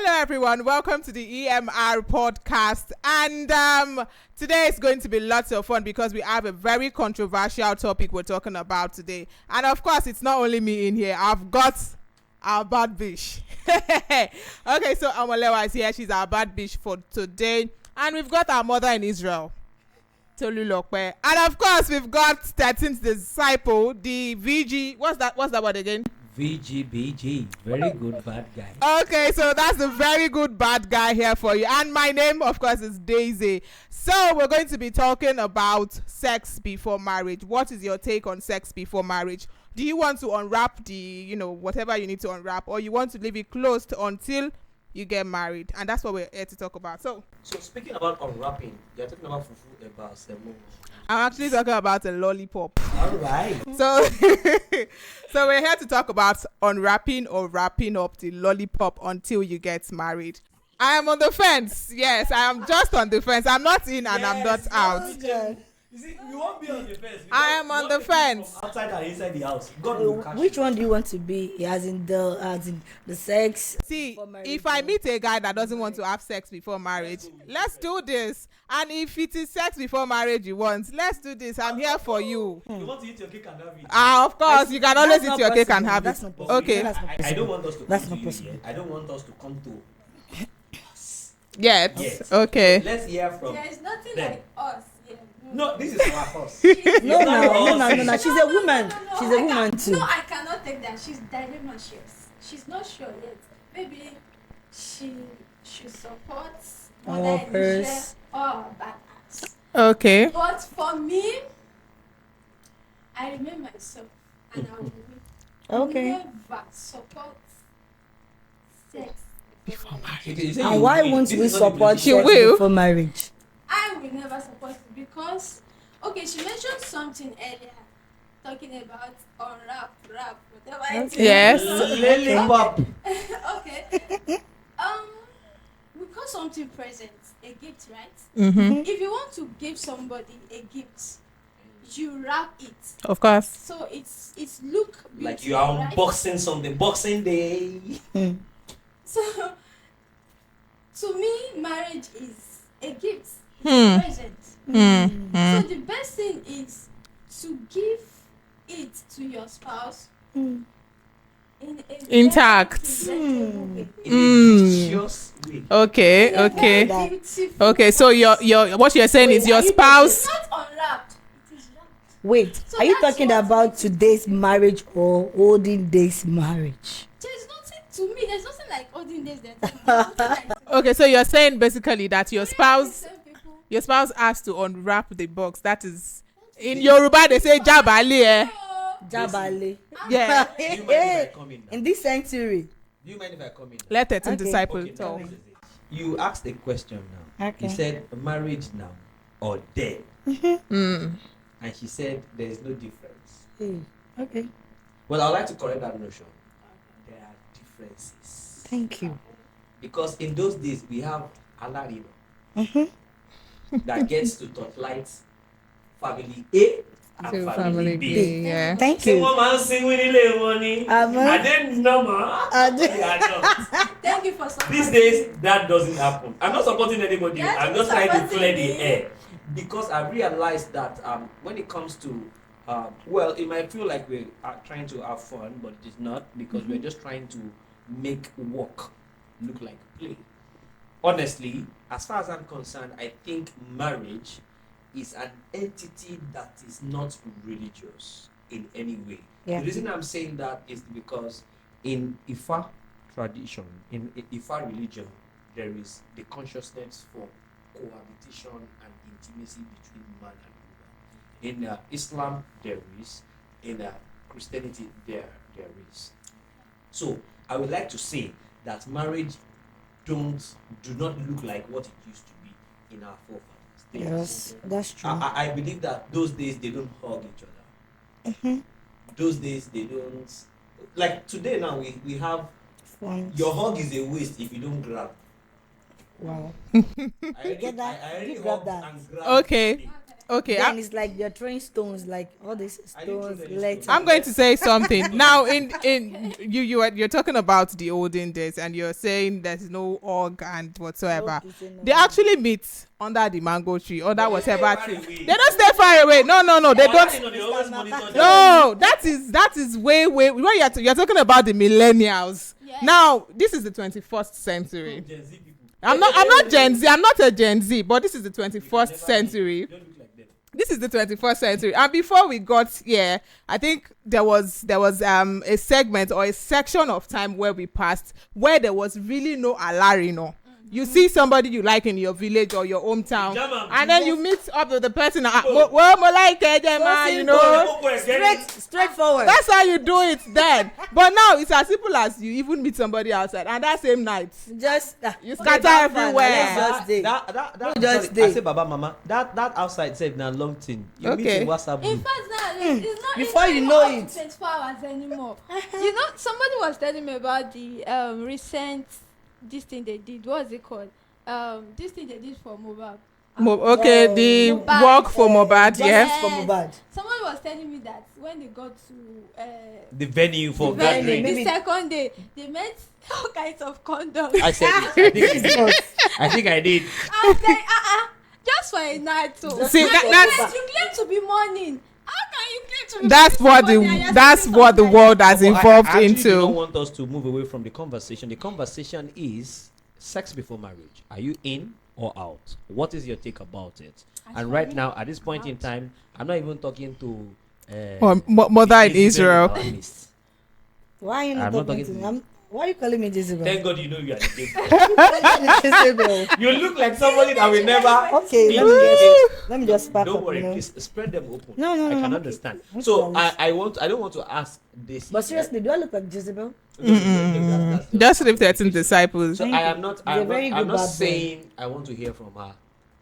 Hello everyone, welcome to the EMR podcast, and today is going to be lots of fun because we have a very controversial topic we're talking about today. And of course, it's not only me in here, I've got our bad bitch. Okay, so Amolewa is here, she's our bad bitch for today, and we've got our mother in Israel, Tolu Lokpe, and of course we've got 13th disciple, the VG, what's that word again? VGBG, very good bad guy. Okay, so that's the very good bad guy here for you. And my name, of course, is Daisy. So we're going to be talking about sex before marriage. What is your take on sex before marriage? Do you want to unwrap whatever you need to unwrap, or you want to leave it closed until you get married? And that's what we're here to talk about. So speaking about unwrapping, you're talking about fufu, about semo. I'm actually talking about a lollipop. All right. So so we're here to talk about unwrapping or wrapping up the lollipop until you get married. I am on the fence. Yes, I am just on the fence. I'm not in and I'm not out. You see, you won't be on the fence. I am on the fence. Outside and inside the house. God will catch Which you. one do you want to be? As in the sex? See, if I meet a guy that doesn't want to have sex before marriage, let's do this. And if it is sex before marriage you want, let's do this. I'm here for you. You want to eat your cake and have it. Of course, you can always That's eat your not cake and possible. have That's it. not possible. Okay. That's not I don't want us to That's come not to possible. you yet. I don't want us to come to Yes. Yes. Okay. Let's hear from There is nothing them. like us. Yeah. No, this is our house. No. It's not She's a woman. No, She's a I woman can't- too. No, I cannot take that. She's dilemma-shares. She's not sure yet. Maybe she supports mother in hers. Israel or badass. Okay. But for me, I remain myself, and I will Okay. never support sex before marriage. You say And you why will. won't This we is not the support position. She sex will. before marriage? I will never support it because, okay, she mentioned something earlier, talking about unwrap, wrap, whatever it is. Yes. Lollipop. Okay. We call something present a gift, right? Mm-hmm. If you want to give somebody a gift, you wrap it, Of course. so it's look beautiful, Like you are right? unboxing something. Boxing Day. So to me, marriage is a gift, Hmm. present. Mm-hmm. So the best thing is to give it to your spouse in a Intact. very presentable way. In a Mm. vicious way. Okay. In a Okay. very beautiful Okay. So your what you're saying is your are you spouse. It's not unwrapped, it is wrapped. Wait, So are you that's talking what about makes today's marriage or olden days marriage? There's nothing to me. There's nothing like olden days. There's nothing like Okay. So you're saying basically that your the spouse same people. your spouse has to unwrap the box. That is in Yoruba they say jabali. Oh, Jabale. Yeah. Do you mind if I come in now? In this century. Do you mind if I come in? Let 13 Okay. disciple Okay, now talk. this is it. You asked a question now. Okay. You said marriage now or dead. Mm. And she said there is no difference. Okay. Well, I'd like to correct that notion. There are differences. Thank you. Because in those days we have Alarino Mm-hmm. that gets to torchlight family A and To family B. Yeah. Thank Say you. one man sing with the money. Amen. I didn't know, man. I did- We are not. Thank you for supporting. These days, that doesn't happen. I'm not supporting anybody. Yeah, I'm you're just trying to supporting clear the me. air. Because I realized that when it comes to, well, it might feel like we are trying to have fun, but it is not because we're just trying to make work look like play. Honestly, as far as I'm concerned, I think marriage is an entity that is not religious in any way. Yeah. The reason I'm saying that is because in Ifa tradition, in Ifa religion, there is the consciousness for cohabitation and intimacy between man and woman. In Islam, there is. In Christianity, there is. So I would like to say that marriage do not look like what it used to be in our forefathers. days. Yes, that's true. I believe that those days they don't hug each other. Mm-hmm. Those days they don't. Like today now we have Fun. your hug is a waste if you don't grab. Wow. I already, get that? I already You grab hugged that. and grabbed Okay. today. Okay, then it's like they're throwing stones, like all these I didn't throw stones. any Letters. stone. I'm going to say something now. You're talking about the olden days, and you're saying there's no org and whatsoever. Okay, say no. They actually meet under the mango tree, under They whatever stay far tree. away. They don't stay far away. No, they don't. They always monitor them. No, that is way. When you're talking about the millennials. Yes. Now, this is the 21st century. Gen Z people. I'm not Gen Z. I'm not a Gen Z, but this is the 21st century. Don't look like them. This is the 21st century, and before we got here, I think there was a segment or a section of time where we passed where there was really no alarino. You see somebody you like in your village or your hometown, and then you meet up with the person. Straightforward. That's how you do it then. But now it's as simple as you even meet somebody outside, and that same night Just you scatter everywhere. Just day. Sorry, I say Baba Mama. That outside said na long thing. You meet Okay. in WhatsApp In group. fact, now it's not Before it's you not know even up it. to 24 hours anymore. Somebody was telling me about the recent this thing they did. What's it called? This thing they did for mobile. Okay, the Mohbad. work for Mohbad, Justice yeah. for Mohbad. Someone was telling me that when they got to The venue for The venue, gathering. maybe- the second day, they met all kinds of condoms. I said it. I think I did. I was like, just for a night. So See, that's you claim to be mourning. How can you claim to be that's what mourning and you're that's saying what the something world has Well, evolved I actually do not into. want us to move away from the conversation. The conversation is sex before marriage. Are you in or out? What is your take about it? And right now, at this point in time, I'm not even talking to Mother in Israel Israel. analysts. Why are you I'm not not talking talking to to me? Why are you calling me Jezebel? Thank God you know you are the big Jezebel. You look like somebody that will never. Okay, let me just pack Don't up. worry, You know. please spread them open. No, I can I'm understand. okay. So Okay. I don't want to ask this. But seriously, do I look like Jezebel? Just leave 13 disciples. So I am not. She's a very I'm good not bad boy. saying I want to hear from her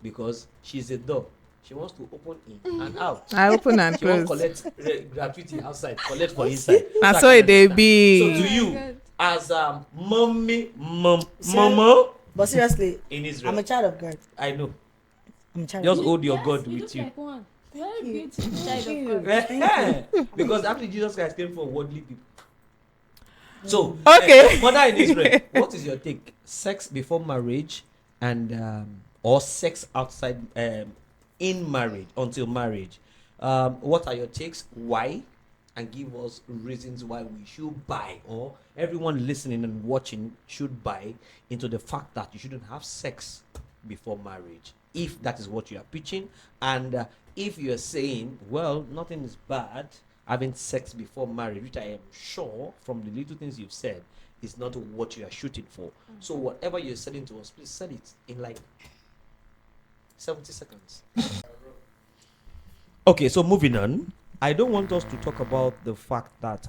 because she's a dog. She wants to open in and out. I open and She won't close. collect gratuity outside. Collect for inside. And I so can it they understand. be. So to you, as mama But seriously, in Israel, I'm a child of God. I know. I'm a child Just of God. hold your Yes, God you with look you. like one. Very beautiful child Thank of you. God. Because after Jesus Christ came from worldly people. So, Okay. mother in Israel, what is your take? Sex before marriage and or sex outside in marriage until marriage. What are your takes? Why? And give us reasons why we should buy, or everyone listening and watching should buy into the fact that you shouldn't have sex before marriage, if that is what you are pitching. And if you're saying, well, nothing is bad having sex before marriage, which I am sure from the little things you've said is not what you are shooting for. So whatever you're selling to us, please sell it in like 70 seconds. Okay, so moving on. I don't want us to talk about the fact that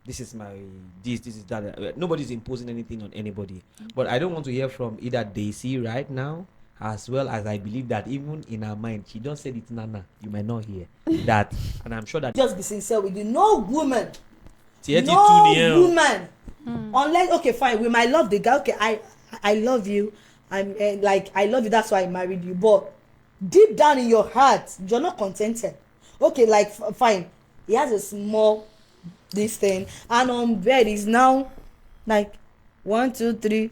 this is that. Nobody's imposing anything on anybody. But I don't want to hear from either Daisy right now, as well as I believe that even in her mind, she just said it, Nana. You might not hear that, and I'm sure that. Just be sincere with you. No woman. Tieti No Tuniel. woman. Unless, okay, fine, we might love the guy. Okay, I love you. I'm like, I love you. That's why I married you. But deep down in your heart, you're not contented. Okay, like fine, he has a small this thing, and on bed is now like 1, 2, 3,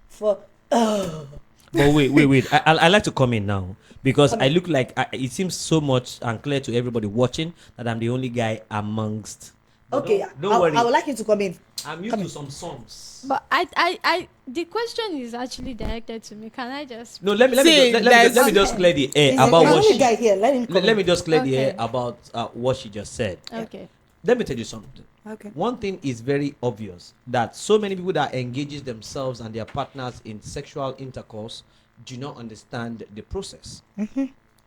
4. But wait. I like to come in now because I look like it seems so much and clear to everybody watching that I'm the only guy amongst. But Okay, don't worry. I would like you to come in. I'm used to some songs. But I the question is actually directed to me. Can I just No, let me just clear the air He's about the what only she. guy here. Let him come. Let me just clear the air Okay. about what she just said. okay. Let me tell you something. Okay. One thing is very obvious that so many people that engages themselves and their partners in sexual intercourse do not understand the process.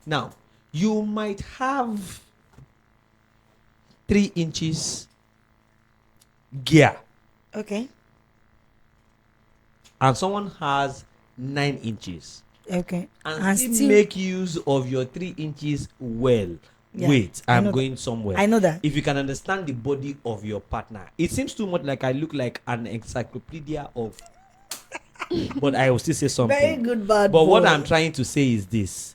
Now, you might have 3 inches gear Okay. and someone has 9 inches Okay. and still make use of your 3 inches well. Yeah, Wait, I I'm know going somewhere. I know that. If you can understand the body of your partner, it seems too much like I look like an encyclopedia of. But I will still say something. Very good, bad But boy. what I'm trying to say is this: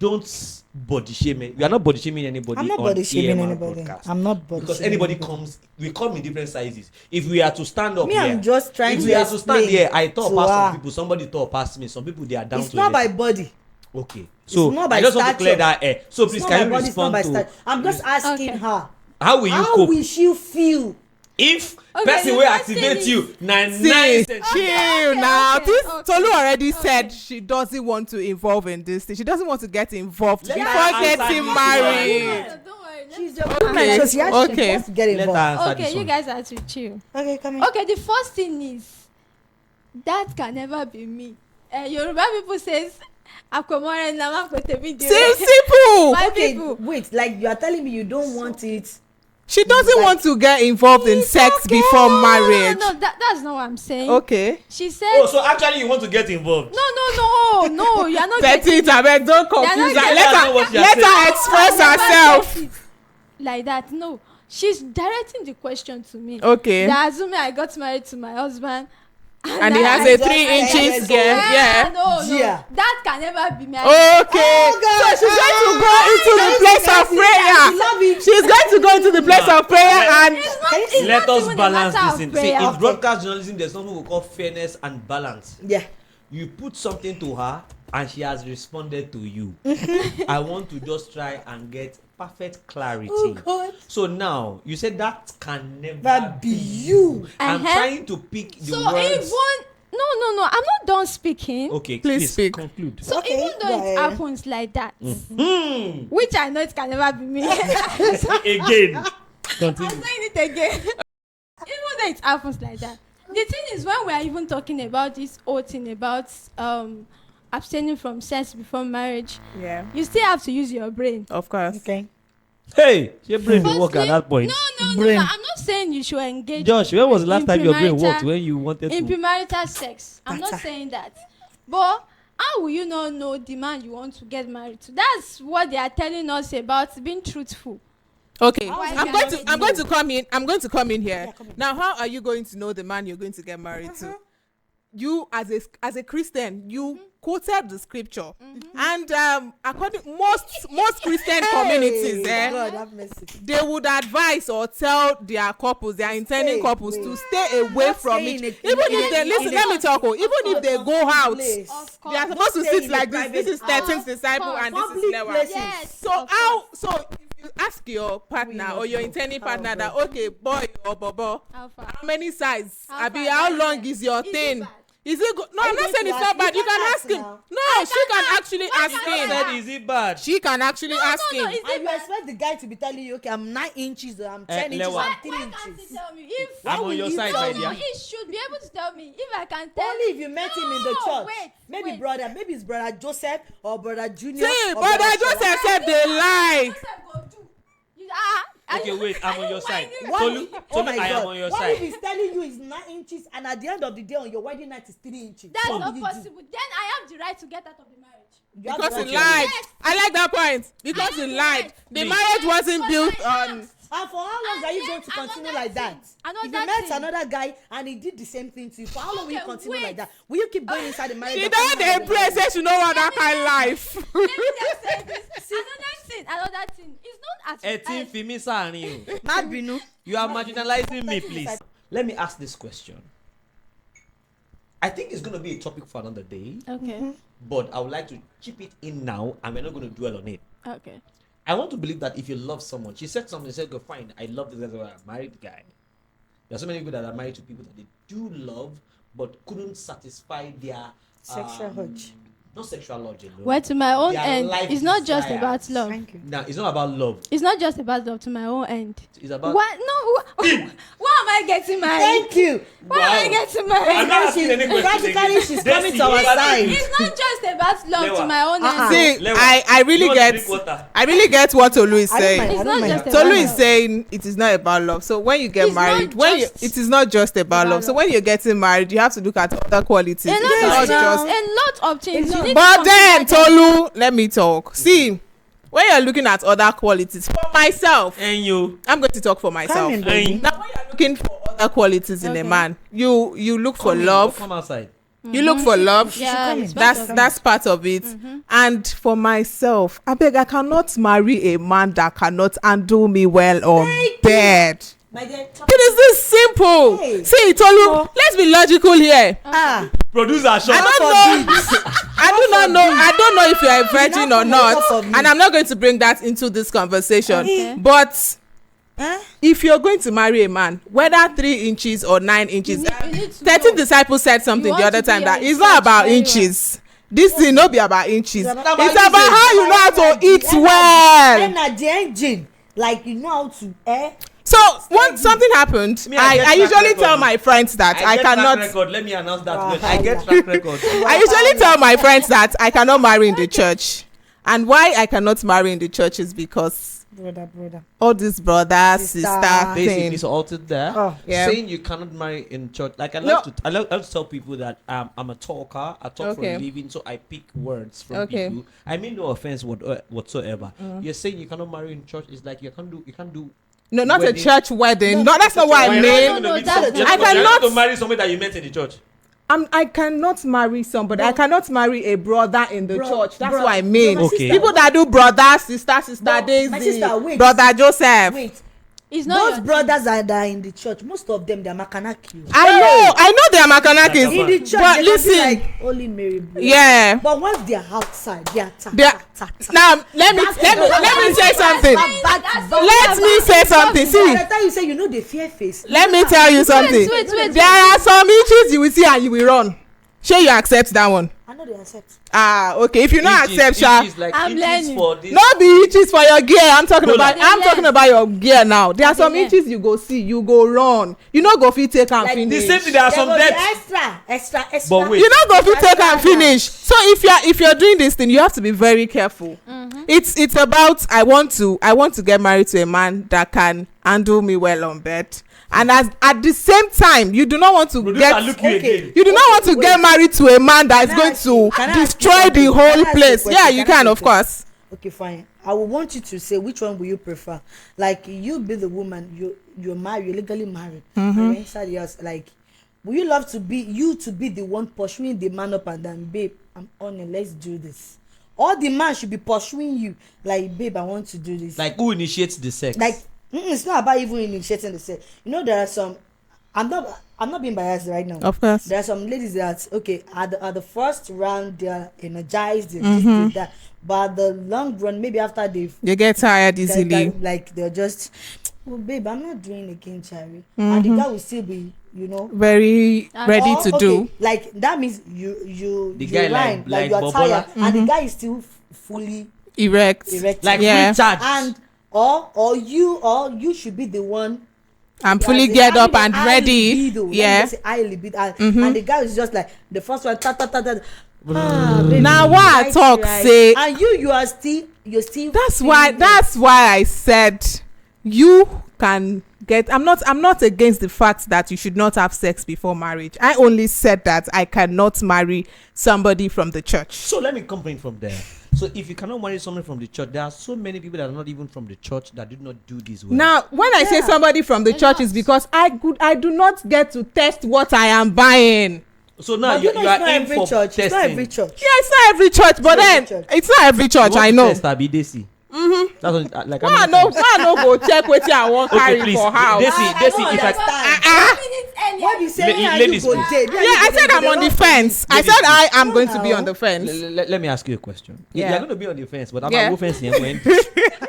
don't body shame. You are not body shaming anybody. I'm not on body shaming EMR anybody. broadcast. I'm not body Because shaming anybody anybody. comes, we come in different sizes. If we are to stand up Me, here, I'm just trying if to we are to stand explain here, I talk to past some her. people. Somebody talk past me. Some people they are down It's to not it. by body. Okay, so not by I just want to clear stature. that air. So please, It's not can by you body, it's not respond by to? style. I'm just asking Okay. her. How will you How cope will she feel? if Okay, person the will first thing activate is- you? See, chill now. okay, This okay, Tolu already okay. said she doesn't want to involve in this thing. She doesn't want to get involved Let before her answer getting this married. No, don't worry. She's a Okay, woman, so she has okay. she wants to get Let her involved. answer Okay, this you one. guys are too chill. Okay, come in. Okay, the first thing is that can never be me. Yoruba people says akomore nama kote video. Simple. My Okay, people. wait, like you are telling me you don't want it. She doesn't Like- want to get involved in sex before marriage. No, that's not what I'm saying. Okay. She said. Oh, so actually you want to get involved? No, you are not That's getting it. I beg, don't confuse not her. getting- Let That's not what her, you are let saying. her express Never herself. get it like that. No, she's directing the question to me. Okay. That assuming I got married to my husband. And he I- has I a just- 3 I inches just- girl. Yeah, Yeah. no, Yeah. that can never be me. Okay. Oh, God. So she's going to go into the place of I prayer. love it. She's going to go into the place of prayer and It's not, Can you- it's Let not us even a balance matter this of in. See, prayer. in Okay. broadcast journalism, there's something we call fairness and balance. Yeah. You put something to her and she has responded to you. I want to just try and get perfect clarity. Oh God. So now you said that can never That be you. I'm Uh-huh. trying to pick the So words. even no, I'm not done speaking. Okay, Please speak. conclude. So Okay, even though go it ahead. happens like that, Hmm. which I know it can never be me. Again. I'm Continue. saying it again. Even though it happens like that, the thing is when we are even talking about this whole thing about abstaining from sex before marriage, yeah, you still have to use your brain. of course. Okay. Hey, your brain will work at Firstly- that point. No, Brain. I'm not saying you should engage. Josh, when was the last in time your brain premarital- worked when you wanted in to? premarital sex? I'm not Better. saying that, but how will you not know the man you want to get married to? That's what they are telling us about being truthful. Okay, How I'm do you going know? to come in. I'm going to come in here. Yeah, come in. Now, how are you going to know the man you're going to get married to? You as a Christian, you quoted the scripture, and according most Christian communities, Hey, God have mercy. they would advise or tell their couples, their intending couples, to stay away Not from stay it. in a- Even in if a- they in listen, a- let me talk. Even if they go out, Place. Of they are course. supposed to Stay sit in a like this. This is private 13th house. disciple, Of and this is public never. places. Yes. So of how? course. So if you ask your partner We or your not intending know. partner How that, okay, boy or bobo, How far? how many size? How Abi, far? how That's long it. is your Is it thing? bad? Is it good? No, Are I'm you not going saying to it's ask? not bad. You You can can ask ask him. now. No, she can actually Why ask can't I him. ask? Is it bad? She can actually ask no, him. it's- And you expect the guy to be telling you, okay, I'm 9 inches or I'm 10 inches, Lewa. I'm Why 3 can't he inches. tell me if? Why I'm on will your you side, tell my me? dear. He should be able to tell me if I can tell. Only if you met him in the No, church. wait, Maybe wait. brother, maybe it's brother Joseph or brother Junior. See, or brother Shola. Joseph said they lie. Joseph go do. You- Okay, wait, I'm on your side. What Tolu, if- Tolu, my I am God. on your What side. if he's telling you it's 9 inches and at the end of the day on your wedding night is 3 inches? That's What not will you do? possible. Then I have the right to get out of the marriage. You have Because to he write your lied. name. Yes. I like that point. Because I he am lied. right. The Please. marriage wasn't Because built I on. am. And for how long And are you then going to continue another like that? thing, If another you met thing. another guy and he did the same thing to you, for how long will you Okay, continue wait. like that? Will you keep going inside the marriage? She and don't coming dey out of the play marriage? say she no want that kind life. Let me just say this. Another thing. It's not at Etin fi mi sáàrin o. Má bínú. You are marginalizing me, please. Let me ask this question. I think it's going to be a topic for another day, Okay. but I would like to chip it in now, and we're not going to dwell on it. Okay. I want to believe that if you love someone, she said something, she said, go fine, I love this guy, I'm a married guy. There are so many people that are married to people that they do love, but couldn't satisfy their Sexual urge. Not sexual urge alone. Well, to my own Their end, life it's not just desires. about love. Thank you. Now, it's not about love. It's not just about love. To my own end. It's about... What? No. Why am I getting married? Thank you. Why am I Wow. getting I'm married? not asking any question Practically, again. she's Desi, coming to our you are side. doing- It's not just about love. Lewa. To my own end. See, Lewa. I You really want to get drink water? I really get what Tolu is I don't saying. mind, It's I not don't mind. just Tolu about is love. saying it is not about love. So when you get It's not married, when you, just it is not just about about love. So love. when you're getting married, you have to look at other qualities. A It's lot not of just. things. A lot of things. It's You not- need But to then consider them. Tolu, let me talk. See, when you're looking at other qualities, for myself, And you... I'm going to talk for myself. Come in, baby. Now when you're looking for other qualities in a Okay. man, you look for Come in, love. Come outside. You look for love. Yeah, it's part of it. That's part of it. And for myself, I beg, I cannot marry a man that cannot handle me well on bed. My dear, It is this simple. Hey. See, Tolu, let's be logical here. Producer, shut I don't know. I don't know if you're a virgin or not, and I'm not going to bring that into this conversation. Okay. But if you're going to marry a man, whether 3 inches or 9 inches, You need to 13 know. disciples said something You the want other to time be that a it's not church about very inches. This thing not be about inches. It's about about how you know how to eat well. And the engine, like you know how to So when something happened, Me, I get I track usually record. tell my friends that I get track cannot. record. Let me announce that. I get track record. I usually tell my friends that I cannot marry in the church. And why I cannot marry in the church is because brother. all these brother, Sister. sister Basically, thing. it's altered there. Oh, yeah. Saying you cannot marry in church. Like I No. love to tell people that I'm a talker. I talk for Okay. a living, so I pick words from Okay. people. I mean no offense whatsoever. You're saying you cannot marry in church. It's like you can't do. No, not wedding. a church wedding. No, that's not what I You're mean. No, not that's gonna not- I you're not cannot- to marry somebody that you met in the church. I cannot marry somebody. I cannot marry a brother in the church. That's what I bro, mean. my Okay. sister, People that do brother, sister, No, Daisy, my sister, wait. brother Joseph. Wait, It's not those your brothers that are in the church, most of them they're makanaki. I know they are Makanakis. In the church, But they listen, can be like Holy Mary. Bro. yeah. But once they're outside, they are They are- Now let me say something. Let me say something. See, By the time you say you know the fear face. let me tell you something. wait. There are some inches you will see and you will run. Shey you accept that one? I know they accept. Okay. If you not accept, sha, Like I'm inches learning. for this. no be inches for your gear. I'm talking No, about. like- I'm talking about your gear now. There are some learn. inches you go see, you go run. You no go fit take and Like finish. The same thing. There are some debts. extra. But wait. You no go fit take and finish. So if you're doing this thing, you have to be very careful. It's about I want to get married to a man that can handle me well on bed, and at the same time you do not want to Producer, get look you again. you do not want to Wait. get married to a man that is Can I going ask you- can I to ask you destroy the something? Can I whole ask you a place. question? Yeah, you Can I can, ask of you a question? course. Okay, fine. I would want you to say which one will you prefer. Like you be the woman, you're married, you're legally married, and you're inside the house. Like, would you love to be the one pursuing the man up and down, babe? I'm on it. Let's do this. Or the man should be pursuing you, like, babe, I want to do this. Like who initiates the sex? Like, it's not about even initiating the sex. You know, there are some. I'm not being biased right now. Of course. There are some ladies that at the first round they are energized, they this, they that, but at the long run, maybe after they've You get tired easily. like they're just, oh babe, I'm not doing again, Charlie, and the guy will still be, Very ready or, to okay, do. like that means you The you guy rhyme, like you're Bobola. tired, and the guy is still fully Erect. erect, like Yeah. free charge. and or you should be the one. I'm fully As in geared up having and a high ready. libido. Let me Yeah. just say high libido, and the guy is just like the first one. Baby, Now what I right, talk right. say. And you're still. That's feeling why. it. That's why I said you can get. I'm not against the fact that you should not have sex before marriage. I only said that I cannot marry somebody from the church. So let me come in from there. So if you cannot marry someone from the church, there are so many people that are not even from the church that do not do this well. Now, when I say Yeah. somebody from the church, is because I do not get to test what I am buying. So now But you, you know, you it's are not in every for church. testing. It's not every church. Yeah, it's not every church, but not then every church. it's not every You church. want I to know. Test Abi Desi. That's what, like Why how I many no times? why I no go check wetin I wan Okay, carry please. for house. Desi, I Desi, don't if I understand. What you say? La- How ladies, you go please. there? Yeah, I said I'm on the fence. I Ladies, said I am No, going to be now. on the fence. let me ask you a question. Yeah. You're going to be on the fence, but I'm Yeah. not go fence here.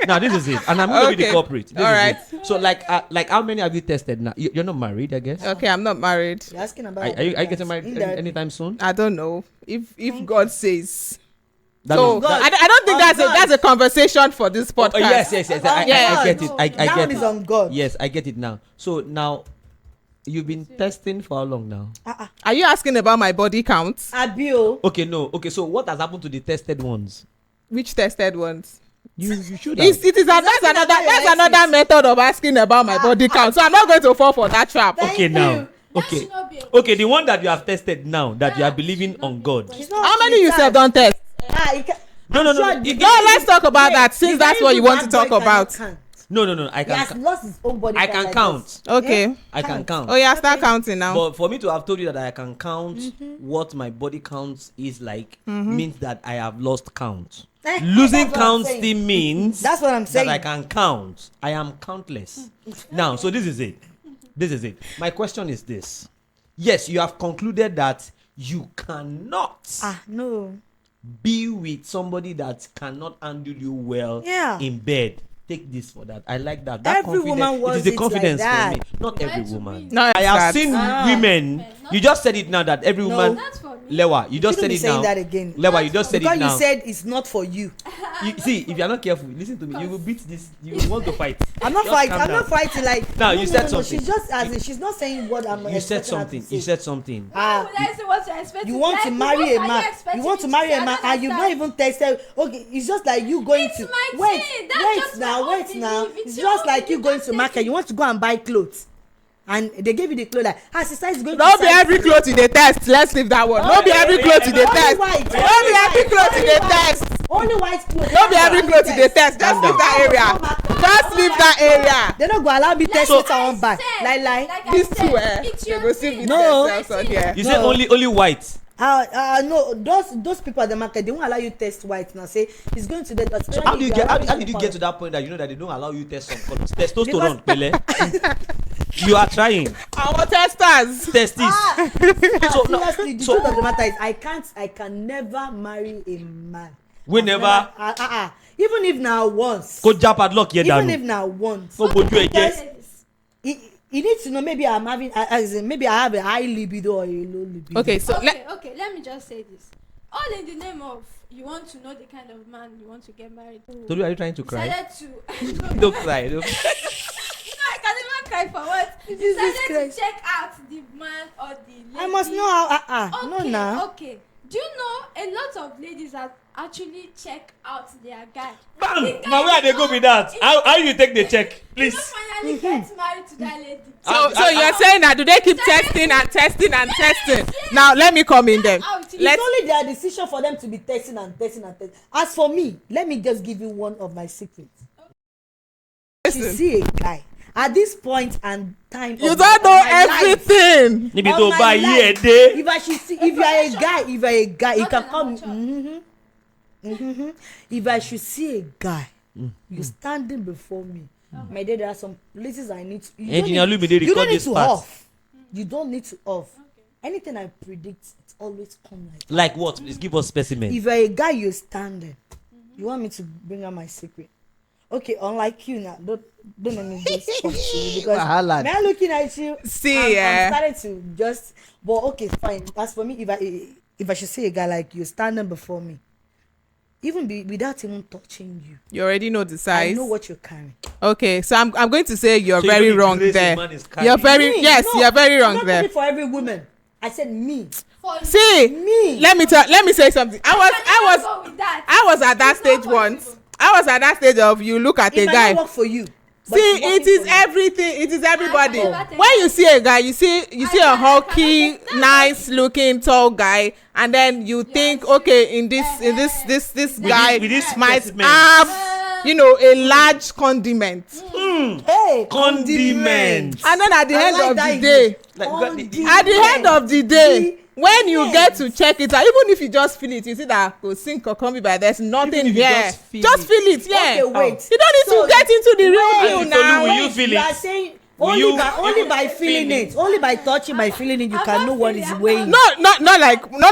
Now this is it, and I'm going to be the Okay. culprit. This All is right. it. So like how many have you tested now? You're not married, I guess. Okay, I'm not married. You're asking about. Are you getting married Indirectly. anytime soon? I don't know if God says. That So means- God. I don't think On that's a God. conversation for this Oh, podcast. yes. I Yeah. get it. I that get one it. is on God. Yes, I get it now. So now, you've been testing for how long now? Are you asking about my body count? Abio. Okay, no. Okay, so what has happened to the tested ones? Which tested ones? You should have. That's another method of asking about my body count. So I'm not going to fall for that trap. Thank Okay, now. That Okay. should not be a Okay, the one that you have tested now, that you are believing on God. It's not How many you said don't test? You can, No. I'm sure It- No, let's talk about Wait, that since the that's very what you good want to bad talk boy cannot about. count. No. I He has can. lost his own body. I count can like count. this. Okay. Yeah? I can count. Oh yeah, start Okay. counting now. But for me to have told you that I can count what my body counts is like means that I have lost count. Losing That's what I'm count saying. still means That's what I'm saying. that I can count. I am countless. Now, so this is it. This is it. My question is this. Yes, you have concluded that you cannot No. be with somebody that cannot handle you well Yeah. in bed. Take this for that. I like that. That Every woman confidence. It wants is the it confidence like for that. me. Not every Why to woman. be? No, I have it's seen that. women. You just said it now that every No. woman. That's for me. Lewa, you just shouldn't said be it saying now. that again. Lewa, you just said Because it now. you said it's not for you. You see, if you're not careful, listen to me. You will beat this. You will want to fight. I'm not Just fighting. calm I'm down. not fighting. Like Now, you said something. She's just as in, she's not saying what I'm. You said expecting her to something. say. You said something. Why would I say what you expect? You want to marry a man. You want to marry a man, and you've not even tested. Okay, it's just like you going It's to my wait. thing. That's Wait just my now. own Wait now. belief. It's It's your just own like you belief. going That's to market. it. You want to go and buy clothes, and they give you the clothes. Like, sister is going. No to be sell every you. cloth you dey test. Let's leave that one. No be every cloth you dey Only test. white. No be every cloth you dey test. Only white clothes. No be every cloth you dey test. Just Calm leave that area. Just leave that area. They don't go allow me test what I want buy. Like. These two, they go see me No. themselves on here. You said only white. No, those people at the market, they won't allow you test white now. Say it's going to the. So how do you get? How did you get to that point that you know that they don't allow you test some colors? Testosterone, Pele. You are trying. Our testers. Test this. So no. Seriously, the So truth of the matter is, I can never marry a man. we I've never even if now once. go jump padlock here, Even if Danu. now once. Go boju again. He needs to know maybe I'm having, as in, maybe I have a high libido or a low libido. Okay, so Okay, let me just say this. All in the name of you want to know the kind of man you want to get married to. Tolu, are you trying to cry? Decided to. Don't cry. Don't. I can never cry for what? Jesus Decided Christ. to check out the man or the lady. I must know how. No, Okay, now. okay. Do you know a lot of ladies that actually check out their guy? Bam! The guy Now where they go with that? How you take the check, You please? don't finally get married to that lady. so you're saying that do they keep testing and testing and testing? Now let me come in then. It's Let's only their decision for them to be testing and testing and testing. As for me, let me just give you one of my secrets. If you listen. see a guy at this point and time, You of don't my- know of my life, everything. Níbi of tó my bá yí ẹ life, dé. if I should see, if you are a guy, you Not can an come. amateur. If I should see a guy, you standing before me, my dear, there are some places I need to. Engineer Lumi, they You don't record need this to part. off. You don't need to off. Anything I predict, it always come like. Like what? Please give us specimen. If you're a guy, you're standing. You want me to bring out my secret? Okay, unlike you now, don't let me just come to you because Wahala. me looking at you. See, I'm starting to just. But okay, fine. As for me, if I should see a guy like you standing before me, even without even touching you, You already know the I size. know what you're carrying. Okay, so I'm going to say you're So you very know the wrong grace a there. man is carrying. You're very Me, yes, no, you're very I'm wrong not there. talking for every woman. I said me. For you. See, Me. let me say something. Can never go with that. I was at that It's not stage once. possible. I was at that stage of you look at It a might guy. not work for you. but See, it's it working is for me. everything. It is everybody. never take When that. you see a guy, you see a I cannot hulky, take that. nice looking, tall guy, and then you think, sure. okay, in this guy with this might specimen. have, a large condiment. Hey, Condiment. And then at the I end like of that the day, Like, at the end of the day, when you get to check it out, even if you just feel it, you see that go sink or come by there's nothing Even if you here. just feel Feel it, yeah. Okay, wait. You don't need So, to get into the real wait, deal Auntie now. Tolu, will you feel You are it? saying Will only you- only by feeling it, only by touching, by feeling it, you I'm can not know what is feeling it. weighing. No, not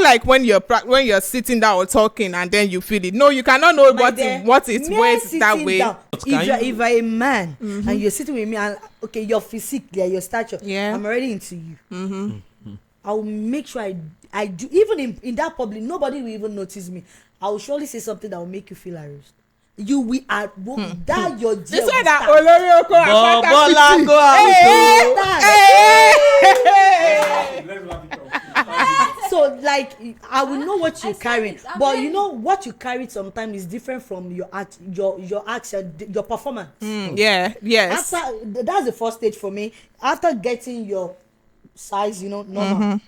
like when you're sitting down or talking and then you feel it. No, you cannot know My dear, what it mere weighs that sitting way. down. But can If you're a man and you're sitting with me and okay, your physique, yeah, your stature, Yeah. I'm already into you. I will make sure I do, even in that public, nobody will even notice me. I will surely say something that will make you feel aroused. You will that your dear This way will that start. Olori Oko and Bola Pata go out. Start. So like I will know what you're said carrying, it, I'm but ready. you know what you carry sometimes is different from your act, your action, your performance. Yeah, yes. After that's the first stage for me. After getting your size, normal.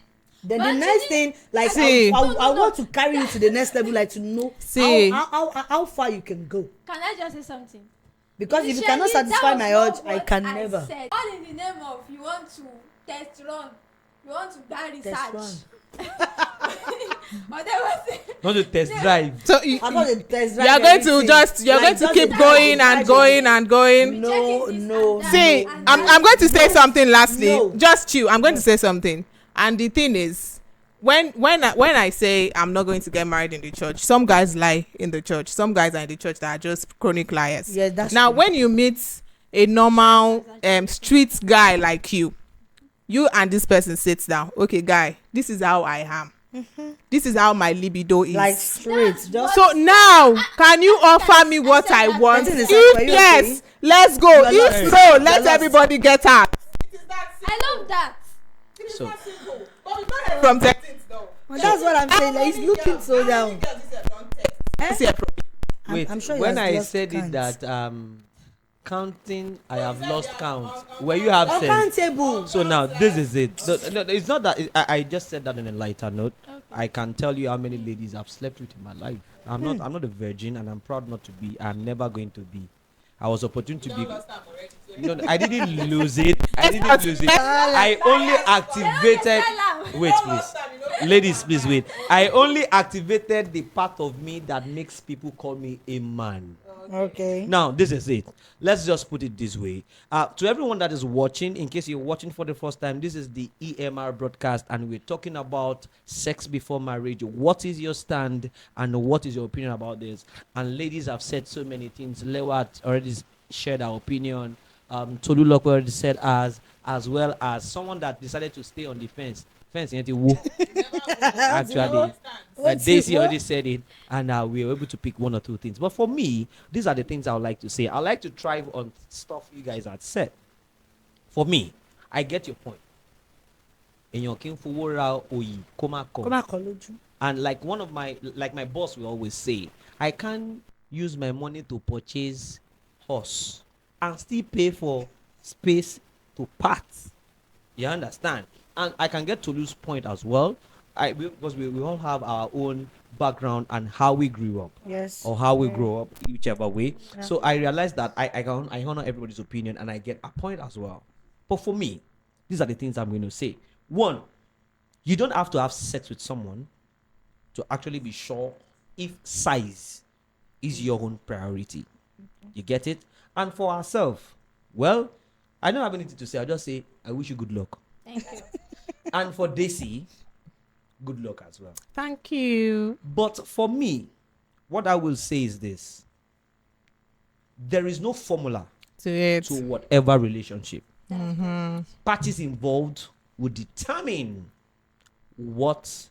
Then But the next thing, like See. I want to carry you to the next level, like to know See. how far you can go. Can I just say something? Because if you Initially, cannot that satisfy was my not urge, I what can never. said. All in the name of you want to test run, you want to buy Test research. Or there was Not to test drive. So I'm not a test you're going to just you're going to keep going and going and going. No, no. See, no, I'm going to say something lastly. No. Just chill. I'm going to say something. And the thing is, when I say I'm not going to get married in the church, some guys lie in the church. Some guys are in the church that are just chronic liars. Yeah, that's now true. when you meet a normal street guy like you and this person sits down. Okay, guy, this is how I am. This is how my libido is. Like straight. Just So now, can you offer me what I want? Nothing is If like, are you yes, okay? let's go. You are If lost. so, You are let lost. everybody get out. I love that. So From 13th though. well, that's what I'm saying. Like, he's looking so down. Eh? wait, I'm sure he when has I lost said it count. that counting, I have lost count. Where you have said. Accountable. So now this is it. No, it's not that. I just said that on a lighter note. Okay. I can tell you how many ladies I've slept with in my life. I'm not a virgin, and I'm proud not to be. I'm never going to be. I was opportune to be. No, I didn't lose it. I didn't lose it. I only activated. Wait, please, ladies, please wait. I only activated the part of me that makes people call me a man. Okay. Now, this is it. Let's just put it this way. To everyone that is watching, in case you're watching for the first time, this is the EMR broadcast, and we're talking about sex before marriage. What is your stand, and what is your opinion about this? And ladies have said so many things. Lewa already shared our opinion. Tolulok already said as well as someone that decided to stay on the fence. Actually, Daisy already said it, and we were able to pick one or two things. But for me, these are the things I would like to say. I like to thrive on stuff you guys had said. For me, I get your point. And like my boss will always say, I can't use my money to purchase horse and still pay for space to parts. You understand? And I can get to lose point as well. Because we all have our own background and how we grew up. Yes. Or how we grow up, whichever way. Yeah. So I realized that I honor everybody's opinion, and I get a point as well. But for me, these are the things I'm going to say. One, you don't have to have sex with someone to actually be sure if size is your own priority. You get it? And for ourselves, well, I don't have anything to say. I'll just say, I wish you good luck. Thank you. And for Daisy, good luck as well. Thank you. But for me, what I will say is this. There is no formula To whatever relationship. Mm-hmm. Parties involved will determine what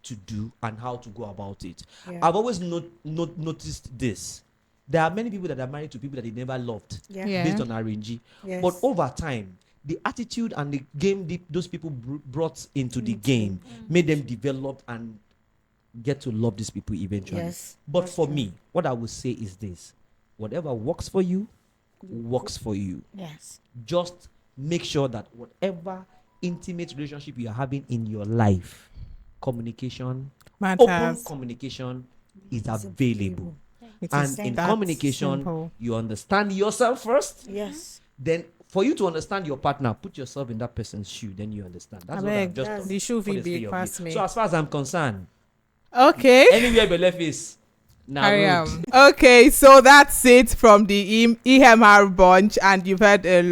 to do and how to go about it. Yeah. I've always noticed this. There are many people that are married to people that they never loved Yeah. based on RNG. Yes. But over time, the attitude and the game those people brought into the game made them develop and get to love these people eventually. Yes, But that's for true. me, what I would say is this. Whatever works for you, works for you. Yes. Just make sure that whatever intimate relationship you are having in your life, communication, open Matters. communication is available. It And is in that communication, simple. you understand yourself first. Yes. Then for you to understand your partner, put yourself in that person's shoe, then you understand. That's what I've Abeg, just done the shoe for the fit three big of pass you. me. So as far as I'm concerned, Okay. anywhere but left is Carry on. Okay, so that's it from the EMR bunch, and you've heard a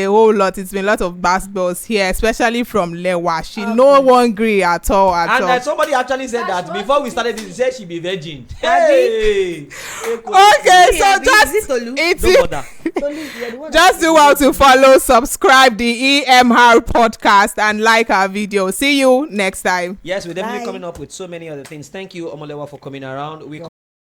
whole lot. It's been a lot of basketballs here, especially from Lewa. She no one agree at all. And somebody actually said that before we started this, he said she be virgin. Hey! Okay, Okay, so Yeah, just is it Tolu? don't bother. Tolu, you are the one just that- do well to follow, subscribe the EMR podcast, and like our video. See you next time. Yes, we're definitely Bye. coming up with so many other things. Thank you, Omolewa, for coming around. We